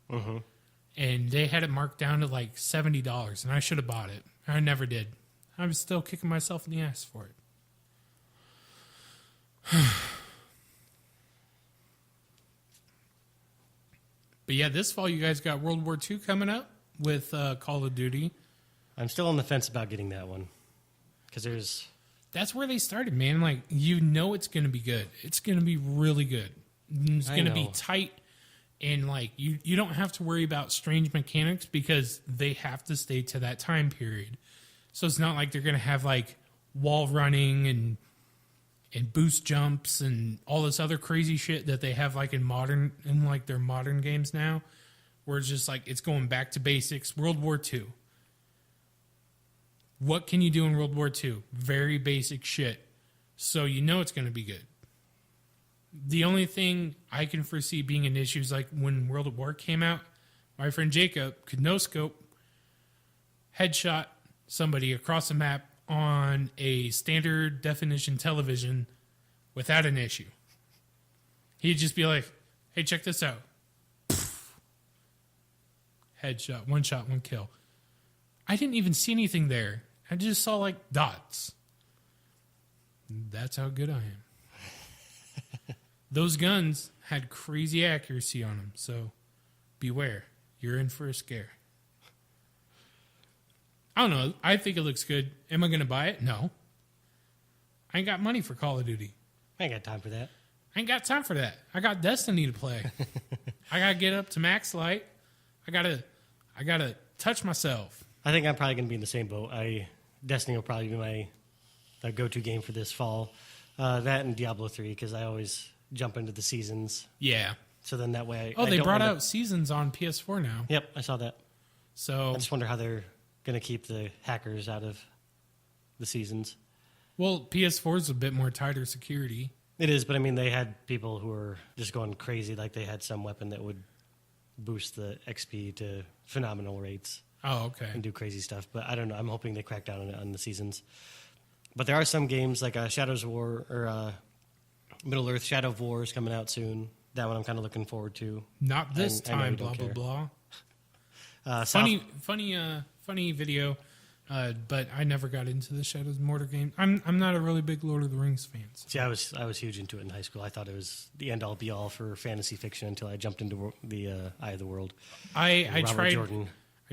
and they had it marked down to like $70, and I should have bought it. I never did. I was still kicking myself in the ass for it. But yeah, this fall you guys got World War II coming up with Call of Duty. I'm still on the fence about getting that one because that's where they started, man. Like, it's going to be good. It's going to be really good. It's going to be tight, and like you don't have to worry about strange mechanics because they have to stay to that time period. So it's not like they're going to have like wall running and boost jumps and all this other crazy shit that they have like in their modern games now, where it's just like it's going back to basics. World War II. What can you do in World War II? Very basic shit. So it's going to be good. The only thing I can foresee being an issue is like when World at War came out, my friend Jacob could no scope headshot somebody across the map on a standard definition television without an issue. He'd just be like, hey, check this out. Headshot, one shot, one kill. I didn't even see anything there. I just saw like dots. That's how good I am. Those guns had crazy accuracy on them, so beware. You're in for a scare. I don't know. I think it looks good. Am I going to buy it? No. I ain't got money for Call of Duty. I ain't got time for that. I ain't got time for that. I got Destiny to play. I got to get up to max light. I got to touch myself. I think I'm probably going to be in the same boat. Destiny will probably be my go-to game for this fall. That and Diablo 3 because I always jump into the seasons. Yeah. So then that way they brought out seasons on PS4 now. Yep, I saw that. So I just wonder how they're going to keep the hackers out of the seasons. Well, PS4 is a bit more tighter security. It is, but I mean, they had people who were just going crazy. Like they had some weapon that would boost the XP to phenomenal rates. Oh, okay. And do crazy stuff. But I don't know. I'm hoping they crack down on it on the seasons. But there are some games like Shadows of War or Middle Earth Shadow of War is coming out soon. That one I'm kind of looking forward to. Not this time, blah, blah, blah. Funny video, but I never got into the Shadows of Mordor game. I'm not a really big Lord of the Rings fan. So. See, I was huge into it in high school. I thought it was the end-all, be-all for fantasy fiction until I jumped into the Eye of the World. I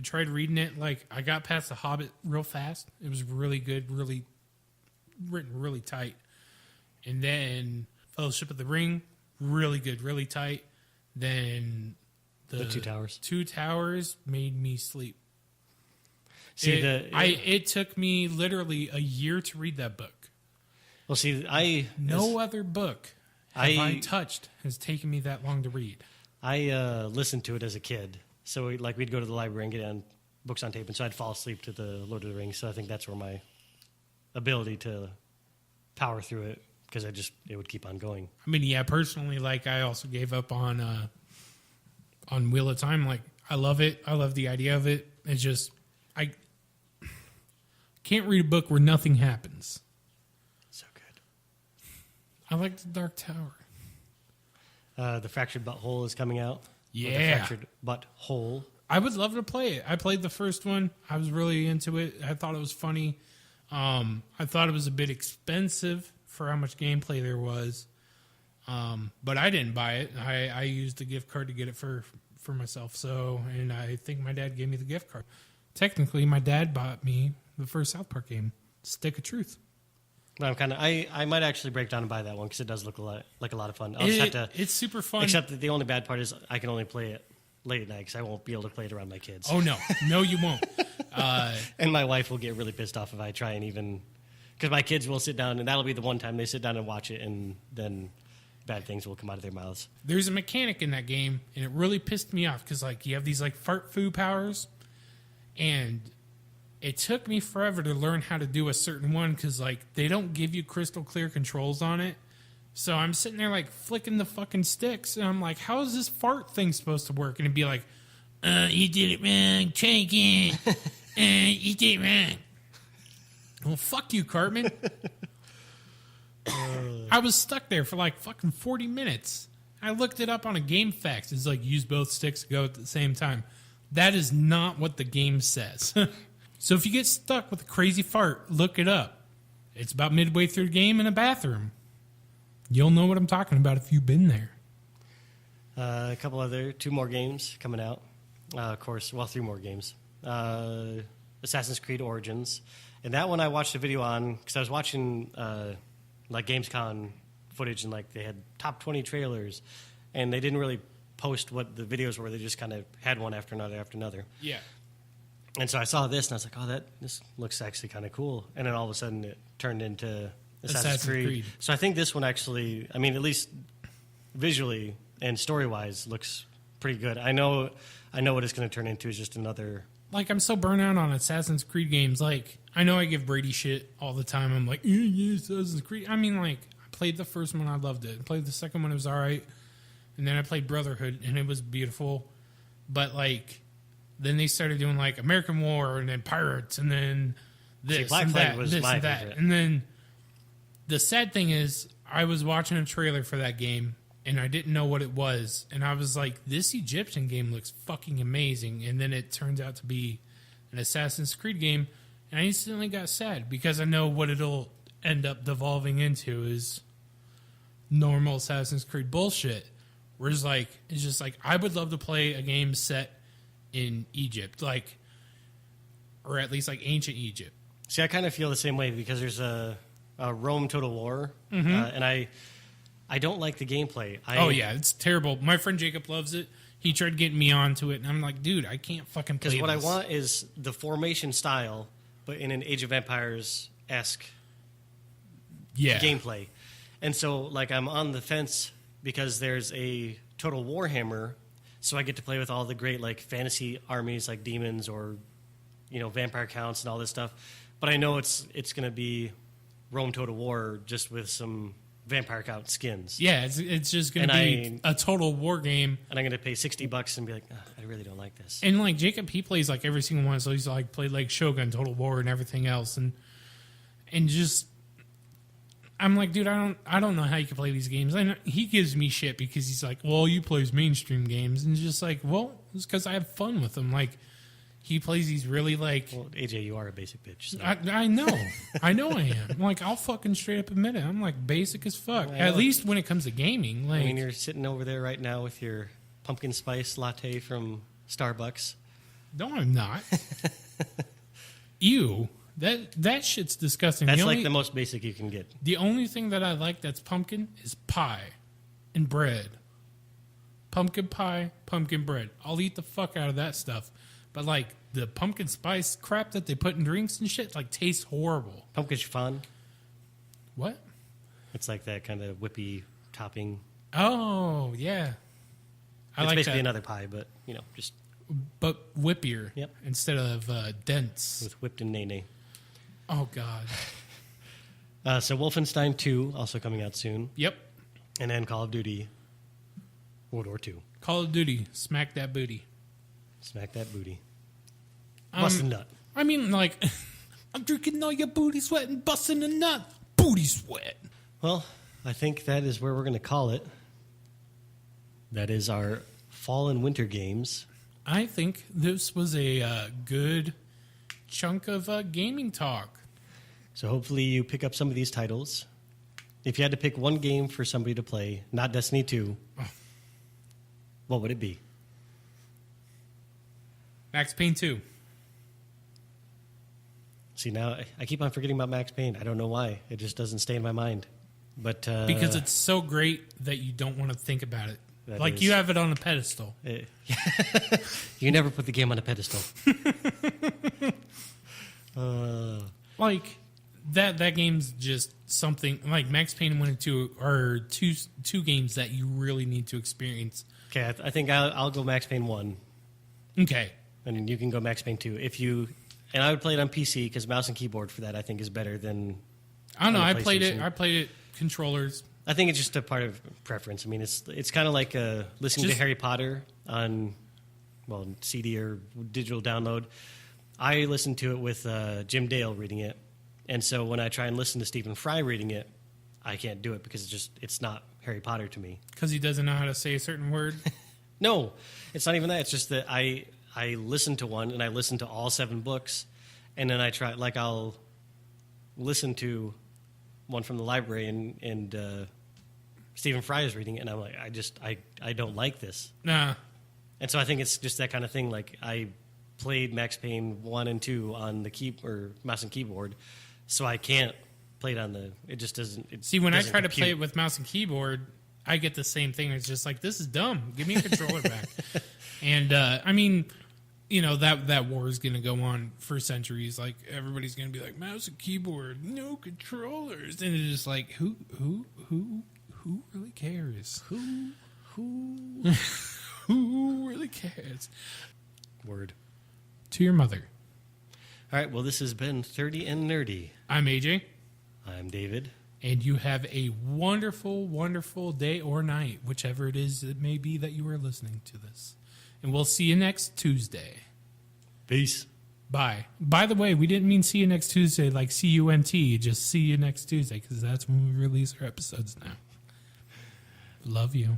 tried reading it. Like, I got past The Hobbit real fast. It was really good, really written really tight. And then Fellowship of the Ring, really good, really tight. Then the Two Towers. Two Towers made me sleep. See, it took me literally a year to read that book. Well, see, no other book I touched has taken me that long to read. I listened to it as a kid. So we'd go to the library and get on books on tape, and so I'd fall asleep to the Lord of the Rings. So I think that's where my ability to power through it, because it would keep on going. I mean, yeah, personally, like I also gave up on Wheel of Time. Like, I love it. I love the idea of it. It's just I can't read a book where nothing happens. So good. I like the Dark Tower. The Fractured Butthole is coming out. Yeah. The Fractured Butthole. I would love to play it. I played the first one. I was really into it. I thought it was funny. I thought it was a bit expensive for how much gameplay there was. But I didn't buy it. I used a gift card to get it for myself. So, and I think my dad gave me the gift card. Technically, my dad bought me the first South Park game, Stick of Truth. Well, I might actually break down and buy that one because it does look like a lot of fun. I'll just have to. It's super fun. Except that the only bad part is I can only play it late at night because I won't be able to play it around my kids. Oh no, you won't. And my wife will get really pissed off if I try and even, because my kids will sit down and that'll be the one time they sit down and watch it, and then bad things will come out of their mouths. There's a mechanic in that game, and it really pissed me off because like you have these like fart foo powers, and it took me forever to learn how to do a certain one because like they don't give you crystal clear controls on it. So I'm sitting there like flicking the fucking sticks, and I'm like, how is this fart thing supposed to work? And it'd be like, you did it wrong, try again. You did it wrong. Well, fuck you, Cartman. I was stuck there for like fucking 40 minutes. I looked it up on a game facts. It's like, use both sticks to go at the same time. That is not what the game says. So if you get stuck with a crazy fart, look it up. It's about midway through the game in a bathroom. You'll know what I'm talking about if you've been there. Two more games coming out. Of course, well, 3 more games. Assassin's Creed Origins. And that one I watched a video on because I was watching like Gamescom footage and like they had top 20 trailers, and they didn't really post what the videos were. They just kind of had one after another. Yeah. And so I saw this and I was like, oh, this looks actually kind of cool. And then all of a sudden it turned into Assassin's Creed. So I think this one actually, I mean, at least visually and story-wise, looks pretty good. I know what it's going to turn into is just another... Like, I'm so burnt out on Assassin's Creed games. Like, I know I give Brady shit all the time. I'm like, yeah, Assassin's Creed. I mean, like, I played the first one, I loved it. I played the second one, it was all right. And then I played Brotherhood, and it was beautiful. But, like, then they started doing, like, American War, and then Pirates, and then this Black and Flag that, was this my and that. favorite. And then the sad thing is, I was watching a trailer for that game, and I didn't know what it was. And I was like, this Egyptian game looks fucking amazing. And then it turns out to be an Assassin's Creed game. And I instantly got sad because I know what it'll end up devolving into is normal Assassin's Creed bullshit. Whereas, like, it's just like, I would love to play a game set in Egypt, like, or at least like ancient Egypt. See, I kind of feel the same way because there's a Rome Total War, and I don't like the gameplay. Oh, yeah, it's terrible. My friend Jacob loves it. He tried getting me onto it, and I'm like, dude, I can't fucking play this. Because what I want is the formation style, but in an Age of Empires-esque gameplay. And so, like, I'm on the fence because there's a Total Warhammer, so I get to play with all the great, like, fantasy armies, like demons or, you know, vampire counts and all this stuff. But I know it's going to be Rome Total War just with some vampire count skins. Yeah, it's just going to be a total war game. And I'm going to pay $60 and be like, I really don't like this. And like Jacob, he plays like every single one. So he's like played like Shogun, Total War, and everything else. And just, I'm like, dude, I don't know how you can play these games. And he gives me shit because he's like, well, you plays mainstream games, and it's just like, well, it's because I have fun with them. Like, he plays these really like... Well, AJ, you are a basic bitch. So. I know. I know I am. I'm like, I'll fucking straight up admit it. I'm like basic as fuck. At least when it comes to gaming. Like, I mean, you're sitting over there right now with your pumpkin spice latte from Starbucks. No, I'm not. Ew. That shit's disgusting. That's like the most basic you can get. The only thing that I like that's pumpkin is pie and bread. Pumpkin pie, pumpkin bread. I'll eat the fuck out of that stuff. But, like, the pumpkin spice crap that they put in drinks and shit, like, tastes horrible. Pumpkin chiffon? What? It's like that kind of whippy topping. Oh, yeah. It's basically another pie, but, you know, just... But whippier. Yep. Instead of dense. With whipped and nene. Oh, God. So Wolfenstein 2, also coming out soon. Yep. And then Call of Duty World War II. Call of Duty. Smack that booty. Smack that booty. Bust a nut. I mean, like, I'm drinking all your booty sweat and busting a nut. Booty sweat. Well, I think that is where we're going to call it. That is our fall and winter games. I think this was a good chunk of gaming talk. So hopefully you pick up some of these titles. If you had to pick one game for somebody to play, not Destiny 2, what would it be? Max Payne 2. See, now I keep on forgetting about Max Payne. I don't know why. It just doesn't stay in my mind. But because it's so great that you don't want to think about it. Like, you have it on a pedestal. You never put the game on a pedestal. Like, that game's just something... Like, Max Payne 1 and 2 are two games that you really need to experience. Okay, I think I'll go Max Payne 1. Okay. And you can go Max Payne 2. And I would play it on PC because mouse and keyboard for that I think is better than. I don't know. I played it controllers. I think it's just a part of preference. I mean, it's kind of like listening to Harry Potter on, CD or digital download. I listen to it with Jim Dale reading it, and so when I try and listen to Stephen Fry reading it, I can't do it because it's not Harry Potter to me. Because he doesn't know how to say a certain word. No, it's not even that. It's just that I listen to one and I listen to all 7 books, and then I'll listen to one from the library and Stephen Fry is reading it, and I'm like, I don't like this. Nah. And so I think it's just that kind of thing. Like I played Max Payne 1 and 2 on the mouse and keyboard, so I can't play it on the. It just doesn't. See, when I try to play it with mouse and keyboard, I get the same thing. It's just like, this is dumb. Give me a controller back. And I mean, you know, that war is going to go on for centuries. Like everybody's going to be like, mouse and keyboard, no controllers, and it's just like, who really cares? Who really cares? Word. To your mother. All right, well, this has been 30 and Nerdy. I'm AJ. I'm David. And you have a wonderful, wonderful day or night, whichever it is it may be that you are listening to this. And we'll see you next Tuesday. Peace. Bye. By the way, we didn't mean see you next Tuesday like C-U-N-T. Just see you next Tuesday because that's when we release our episodes now. Love you.